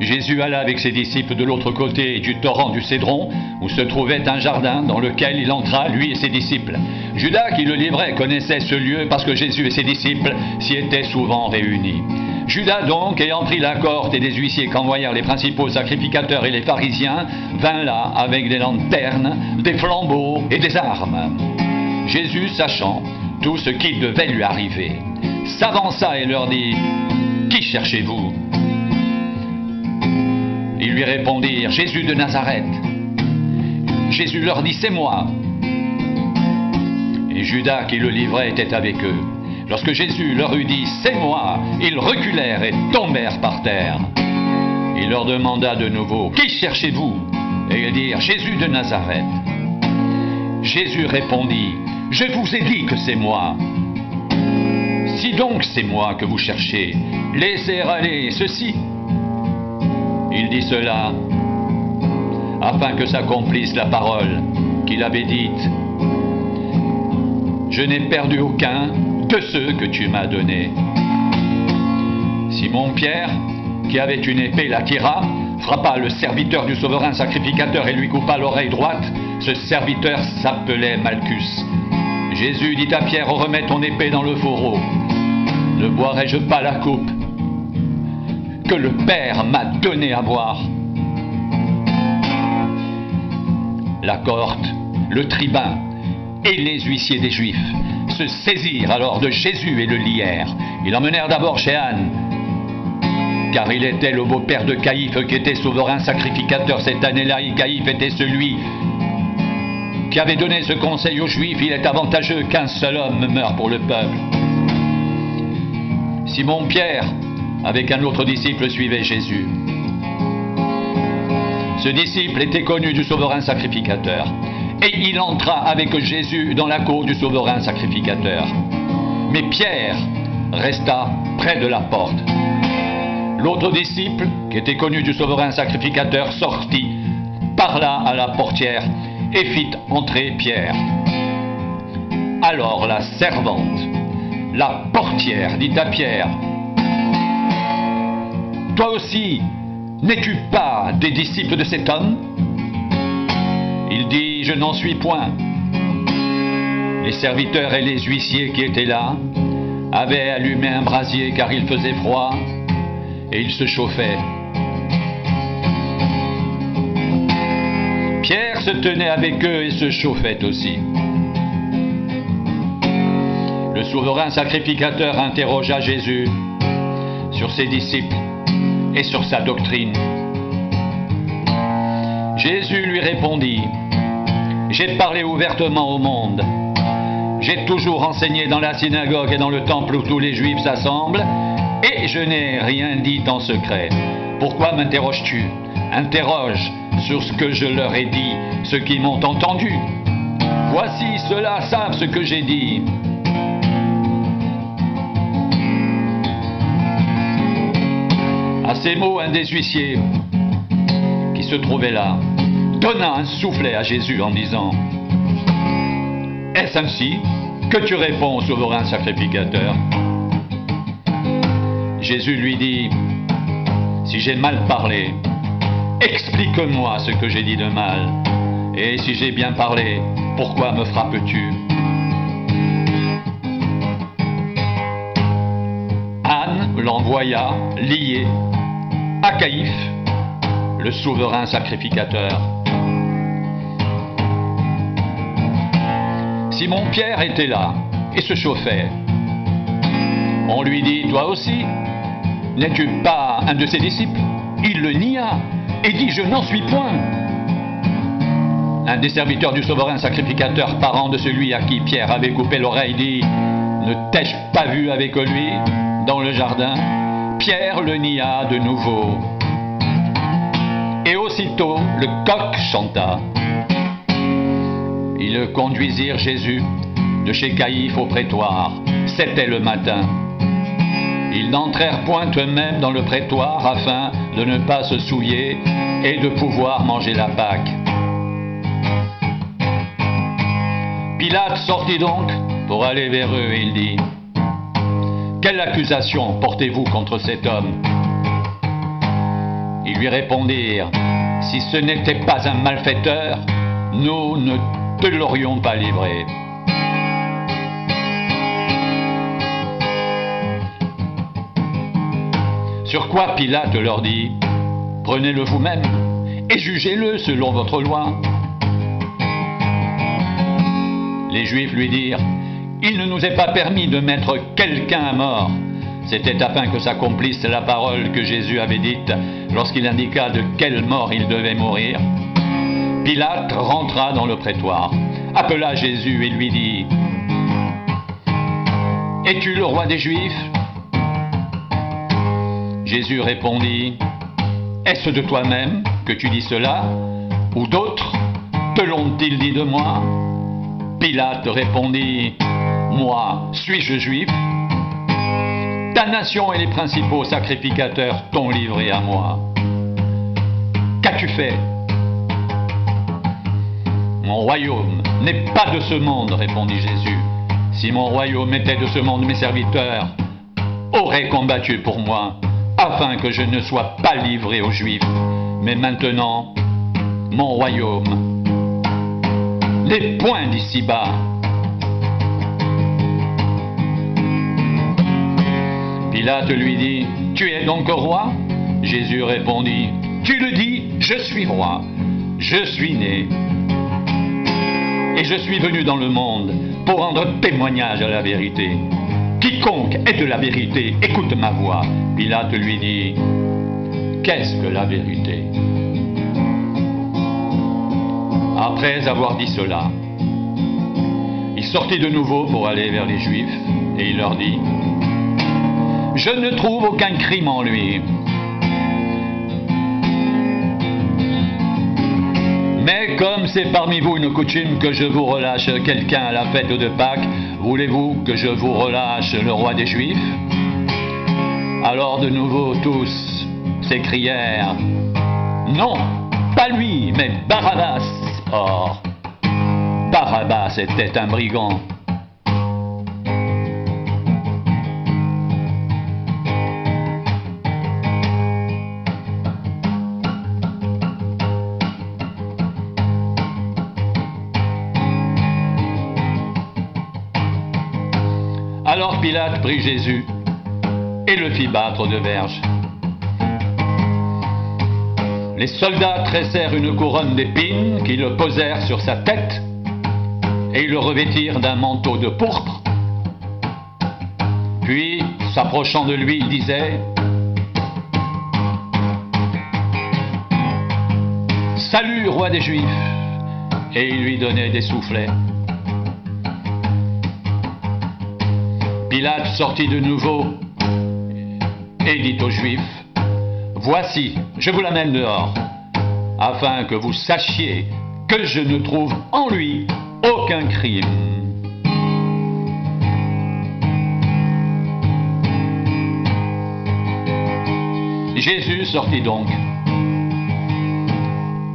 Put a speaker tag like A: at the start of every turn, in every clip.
A: Jésus alla avec ses disciples de l'autre côté du torrent du Cédron, où se trouvait un jardin dans lequel il entra, lui et ses disciples. Judas, qui le livrait, connaissait ce lieu parce que Jésus et ses disciples s'y étaient souvent réunis. Judas donc, ayant pris la cohorte et des huissiers qu'envoyèrent les principaux sacrificateurs et les pharisiens, vint là avec des lanternes, des flambeaux et des armes. Jésus, sachant tout ce qui devait lui arriver, s'avança et leur dit « Qui cherchez-vous » Ils lui répondirent « Jésus de Nazareth ». Jésus leur dit « C'est moi ». Et Judas qui le livrait était avec eux. Lorsque Jésus leur eut dit « C'est moi », ils reculèrent et tombèrent par terre. Il leur demanda de nouveau « Qui cherchez-vous » Et ils dirent « Jésus de Nazareth ». Jésus répondit « Je vous ai dit que c'est moi. Si donc c'est moi que vous cherchez, laissez aller ceci. » Il dit cela afin que s'accomplisse la parole qu'il avait dite. Je n'ai perdu aucun de ceux que tu m'as donnés. Simon-Pierre, qui avait une épée, la tira, frappa le serviteur du souverain sacrificateur et lui coupa l'oreille droite. Ce serviteur s'appelait Malchus. Jésus dit à Pierre, remets ton épée dans le fourreau. Ne boirai-je pas la coupe que le Père m'a donné à boire? La cohorte, le tribun et les huissiers des Juifs se saisirent alors de Jésus et le lièrent. Ils l'emmenèrent d'abord chez Anne, car il était le beau-père de Caïphe qui était souverain sacrificateur cette année-là, et Caïphe était celui qui avait donné ce conseil aux Juifs, il est avantageux qu'un seul homme meure pour le peuple. Simon-Pierre, avec un autre disciple, suivait Jésus. Ce disciple était connu du souverain sacrificateur, et il entra avec Jésus dans la cour du souverain sacrificateur. Mais Pierre resta près de la porte. L'autre disciple, qui était connu du souverain sacrificateur, sortit, parla à la portière et fit entrer Pierre. Alors la servante, la portière, dit à Pierre, « Toi aussi, n'es-tu pas des disciples de cet homme ?» Il dit, « Je n'en suis point. » Les serviteurs et les huissiers qui étaient là avaient allumé un brasier car il faisait froid et il se chauffait. Pierre se tenait avec eux et se chauffait aussi. Le souverain sacrificateur interrogea Jésus sur ses disciples et sur sa doctrine. Jésus lui répondit, « J'ai parlé ouvertement au monde. J'ai toujours enseigné dans la synagogue et dans le temple où tous les Juifs s'assemblent, et je n'ai rien dit en secret. Pourquoi m'interroges-tu? Interroge sur ce que je leur ai dit, ceux qui m'ont entendu. Voici, ceux-là savent ce que j'ai dit. » À ces mots, un des huissiers qui se trouvait là donna un soufflet à Jésus en disant, « Est-ce ainsi que tu réponds au souverain sacrificateur ?» Jésus lui dit, « Si j'ai mal parlé, explique-moi ce que j'ai dit de mal. Et si j'ai bien parlé, pourquoi me frappes-tu » Anne l'envoya lié à Caïphe, le souverain sacrificateur. Simon-Pierre était là et se chauffait. On lui dit, « Toi aussi, n'es-tu pas un de ses disciples ?» Il le nia et dit, « Je n'en suis point. » Un des serviteurs du souverain sacrificateur, parent de celui à qui Pierre avait coupé l'oreille, dit, « Ne t'ai-je pas vu avec lui dans le jardin ?» Pierre le nia de nouveau. Et aussitôt, le coq chanta. Ils conduisirent Jésus de chez Caïphe au prétoire. C'était le matin. Ils n'entrèrent point eux-mêmes dans le prétoire afin de ne pas se souiller et de pouvoir manger la Pâque. Pilate sortit donc pour aller vers eux et il dit, « Quelle accusation portez-vous contre cet homme ?» Ils lui répondirent, si ce n'était pas un malfaiteur, nous ne te l'aurions pas livré. Sur quoi Pilate leur dit, prenez-le vous-même et jugez-le selon votre loi. Les Juifs lui dirent, il ne nous est pas permis de mettre quelqu'un à mort. C'était afin que s'accomplisse la parole que Jésus avait dite lorsqu'il indiqua de quelle mort il devait mourir. Pilate rentra dans le prétoire, appela Jésus et lui dit, « Es-tu le roi des Juifs ?» Jésus répondit, « Est-ce de toi-même que tu dis cela, ou d'autres te l'ont-ils dit de moi ?» Pilate répondit, « Moi, suis-je juif ? Ta nation et les principaux sacrificateurs t'ont livré à moi. Qu'as-tu fait ? » Mon royaume n'est pas de ce monde, répondit Jésus. Si mon royaume était de ce monde, mes serviteurs auraient combattu pour moi, afin que je ne sois pas livré aux Juifs. Mais maintenant, mon royaume n'est point d'ici-bas. Pilate lui dit, « Tu es donc roi ?» Jésus répondit, « Tu le dis, je suis roi. Je suis né. Et je suis venu dans le monde pour rendre témoignage à la vérité. Quiconque est de la vérité, écoute ma voix. » Pilate lui dit, « Qu'est-ce que la vérité ?» Après avoir dit cela, il sortit de nouveau pour aller vers les Juifs et il leur dit, « Je ne trouve aucun crime en lui. Mais comme c'est parmi vous une coutume que je vous relâche quelqu'un à la fête de Pâques, voulez-vous que je vous relâche le roi des Juifs ?» Alors de nouveau tous s'écrièrent, « Non, pas lui, mais Barabbas !» Or, Barabbas était un brigand. Alors Pilate prit Jésus et le fit battre de verges. Les soldats tressèrent une couronne d'épines qui le posèrent sur sa tête et ils le revêtirent d'un manteau de pourpre. Puis, s'approchant de lui, il disait, « Salut, roi des Juifs !» Et il lui donnait des soufflets. Pilate sortit de nouveau et dit aux Juifs, « Voici, je vous l'amène dehors, afin que vous sachiez que je ne trouve en lui aucun crime. » Jésus sortit donc,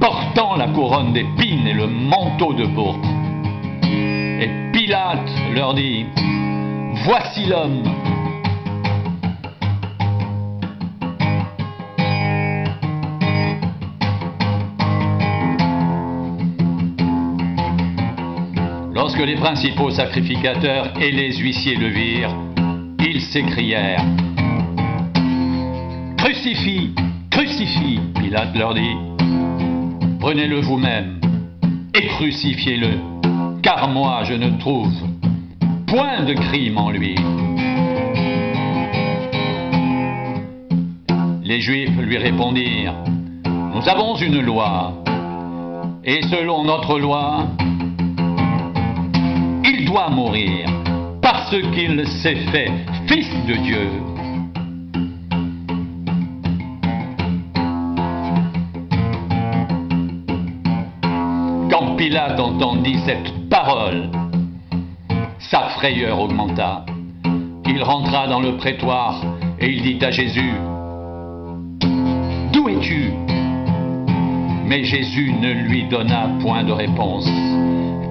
A: portant la couronne d'épines et le manteau de pourpre. Et Pilate leur dit, « Voici l'homme !» Lorsque les principaux sacrificateurs et les huissiers le virent, ils s'écrièrent, « Crucifie, crucifie !» Pilate leur dit, « Prenez-le vous-même et crucifiez-le, car moi je ne trouve point de crime en lui. » Les Juifs lui répondirent, « Nous avons une loi, et selon notre loi, il doit mourir, parce qu'il s'est fait fils de Dieu. » Quand Pilate entendit cette parole, sa frayeur augmenta. Il rentra dans le prétoire et il dit à Jésus, « D'où es-tu » Mais Jésus ne lui donna point de réponse.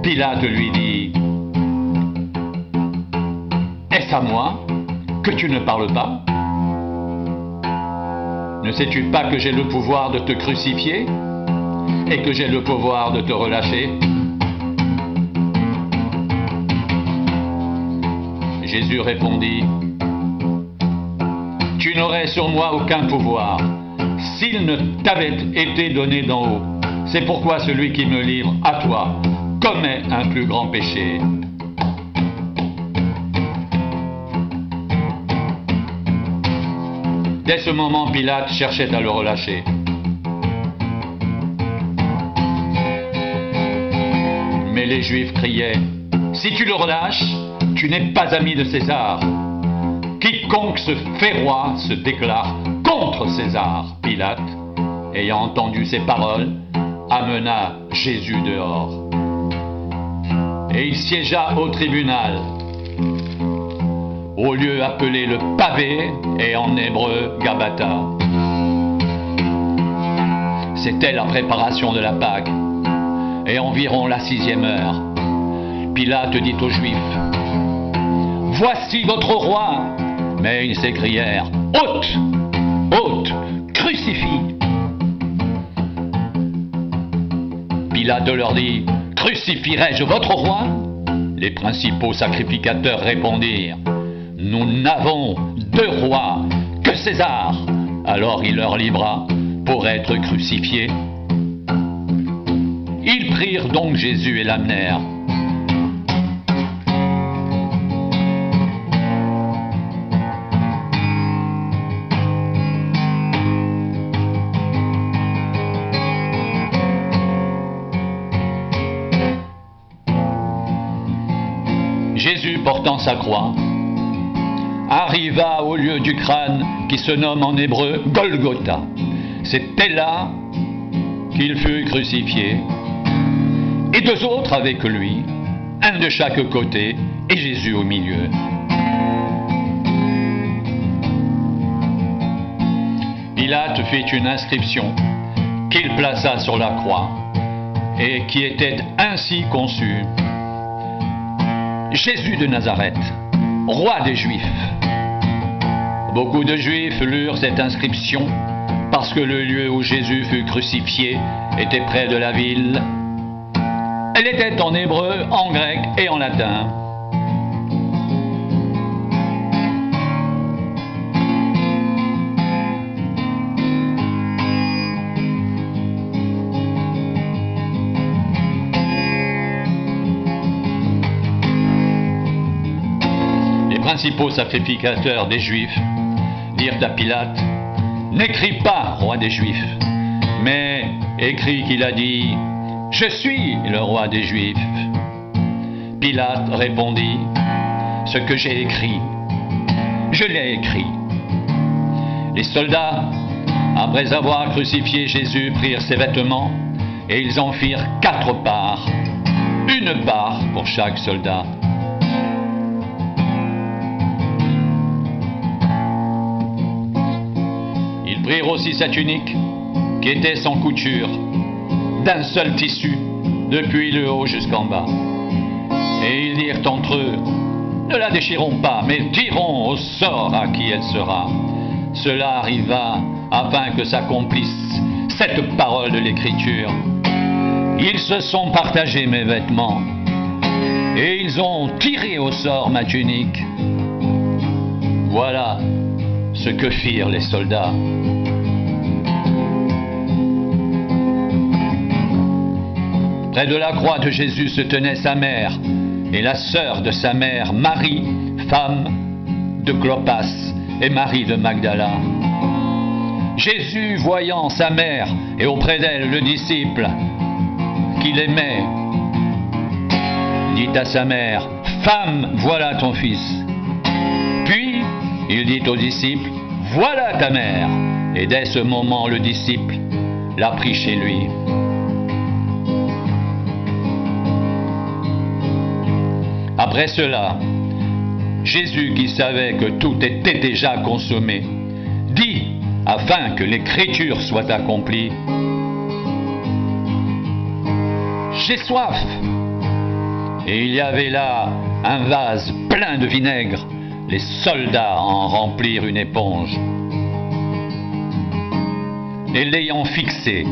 A: Pilate lui dit, « Est-ce à moi que tu ne parles pas ? Ne sais-tu pas que j'ai le pouvoir de te crucifier et que j'ai le pouvoir de te relâcher? Jésus répondit: Tu n'aurais sur moi aucun pouvoir s'il ne t'avait été donné d'en haut. C'est pourquoi celui qui me livre à toi commet un plus grand péché. Dès ce moment, Pilate cherchait à le relâcher. Mais les Juifs criaient: Si tu le relâches, tu n'es pas ami de César. Quiconque se fait roi se déclare contre César. Pilate, ayant entendu ces paroles, amena Jésus dehors. Et il siégea au tribunal, au lieu appelé le pavé, et en hébreu Gabata. C'était la préparation de la Pâque, et environ la 6e heure. Pilate dit aux Juifs: Voici votre roi. Mais ils s'écrièrent: Ôte, ôte, crucifie. Pilate leur dit: Crucifierai-je votre roi? Les principaux sacrificateurs répondirent: Nous n'avons de roi que César. Alors il leur livra pour être crucifié. Ils prirent donc Jésus et l'amenèrent. Jésus, portant sa croix, arriva au lieu du crâne qui se nomme en hébreu Golgotha. C'était là qu'il fut crucifié, et 2 autres avec lui, un de chaque côté et Jésus au milieu. Pilate fit une inscription qu'il plaça sur la croix et qui était ainsi conçue: Jésus de Nazareth, roi des Juifs. Beaucoup de Juifs lurent cette inscription parce que le lieu où Jésus fut crucifié était près de la ville. Elle était en hébreu, en grec et en latin. Les principaux sacrificateurs des Juifs dirent à Pilate: N'écris pas roi des Juifs, mais écris qu'il a dit: Je suis le roi des Juifs. Pilate répondit: Ce que j'ai écrit, je l'ai écrit. Les soldats, après avoir crucifié Jésus, prirent ses vêtements et ils en firent 4 parts, une part pour chaque soldat. Ils prirent aussi sa tunique, qui était sans couture, d'un seul tissu, depuis le haut jusqu'en bas. Et ils dirent entre eux: Ne la déchirons pas, mais tirons au sort à qui elle sera. Cela arriva afin que s'accomplisse cette parole de l'Écriture: Ils se sont partagés mes vêtements, et ils ont tiré au sort ma tunique. Voilà ce que firent les soldats. Près de la croix de Jésus se tenait sa mère et la sœur de sa mère, Marie, femme de Clopas, et Marie de Magdala. Jésus, voyant sa mère et auprès d'elle le disciple qu'il aimait, dit à sa mère: Femme, voilà ton fils. Puis il dit au disciple: Voilà ta mère. Et dès ce moment, le disciple l'a pris chez lui. Après cela, Jésus, qui savait que tout était déjà consommé, dit, afin que l'Écriture soit accomplie: J'ai soif. Et il y avait là un vase plein de vinaigre. Les soldats en remplirent une éponge. et l'ayant fixé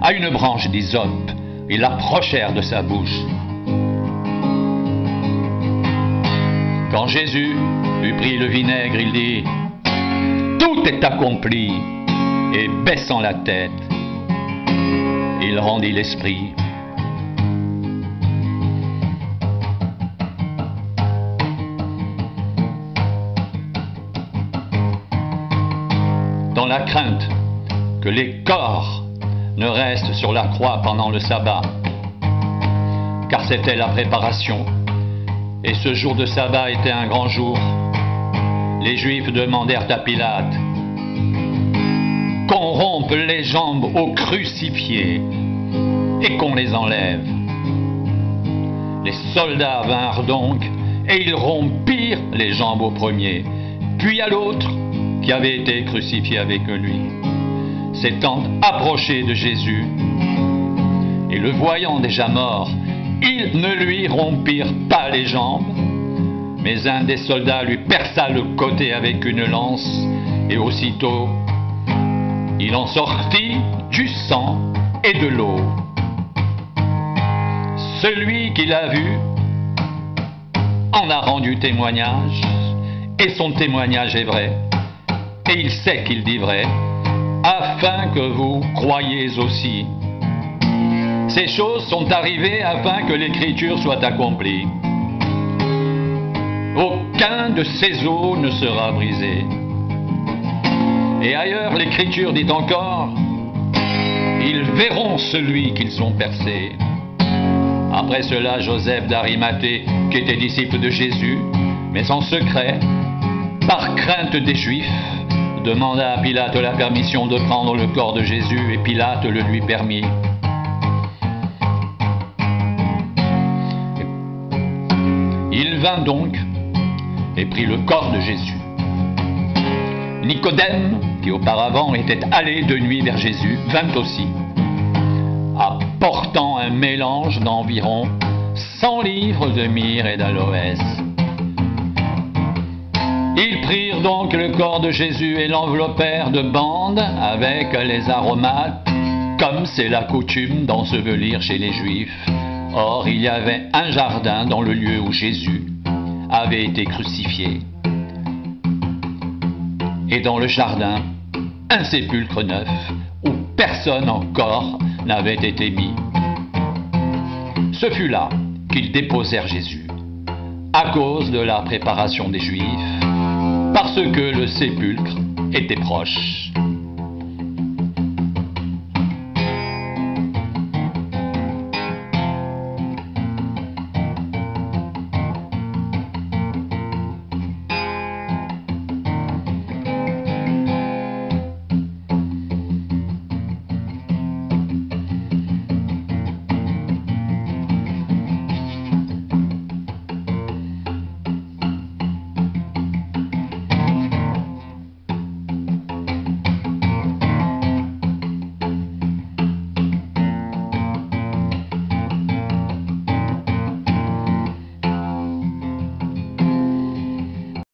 A: à une branche d'hysope, ils l'approchèrent de sa bouche. Quand Jésus eut pris le vinaigre, il dit « Tout est accompli !» et baissant la tête, il rendit l'esprit. Dans la crainte que les corps ne restent sur la croix pendant le sabbat, car c'était la préparation, et ce jour de sabbat était un grand jour, les Juifs demandèrent à Pilate qu'on rompe les jambes aux crucifiés et qu'on les enlève. Les soldats vinrent donc et ils rompirent les jambes au premier, puis à l'autre qui avait été crucifié avec lui. S'étant approchés de Jésus et le voyant déjà mort, ils ne lui rompirent pas les jambes, mais un des soldats lui perça le côté avec une lance, et aussitôt il en sortit du sang et de l'eau. Celui qui l'a vu en a rendu témoignage, et son témoignage est vrai, et il sait qu'il dit vrai, afin que vous croyiez aussi. Ces choses sont arrivées afin que l'écriture soit accomplie. Aucun de ces os ne sera brisé. Et ailleurs, l'écriture dit encore, ils verront celui qu'ils ont percé. Après cela, Joseph d'Arimathée, qui était disciple de Jésus, mais en secret, par crainte des Juifs, demanda à Pilate la permission de prendre le corps de Jésus, et Pilate le lui permit. Il vint donc et prit le corps de Jésus. Nicodème, qui auparavant était allé de nuit vers Jésus, vint aussi, apportant un mélange d'environ 100 livres de myrrhe et d'aloès. Ils prirent donc le corps de Jésus et l'enveloppèrent de bandes avec les aromates, comme c'est la coutume d'ensevelir chez les Juifs. Or, il y avait un jardin dans le lieu où Jésus avait été crucifié. Et dans le jardin, un sépulcre neuf, où personne encore n'avait été mis. Ce fut là qu'ils déposèrent Jésus, à cause de la préparation des Juifs, parce que le sépulcre était proche.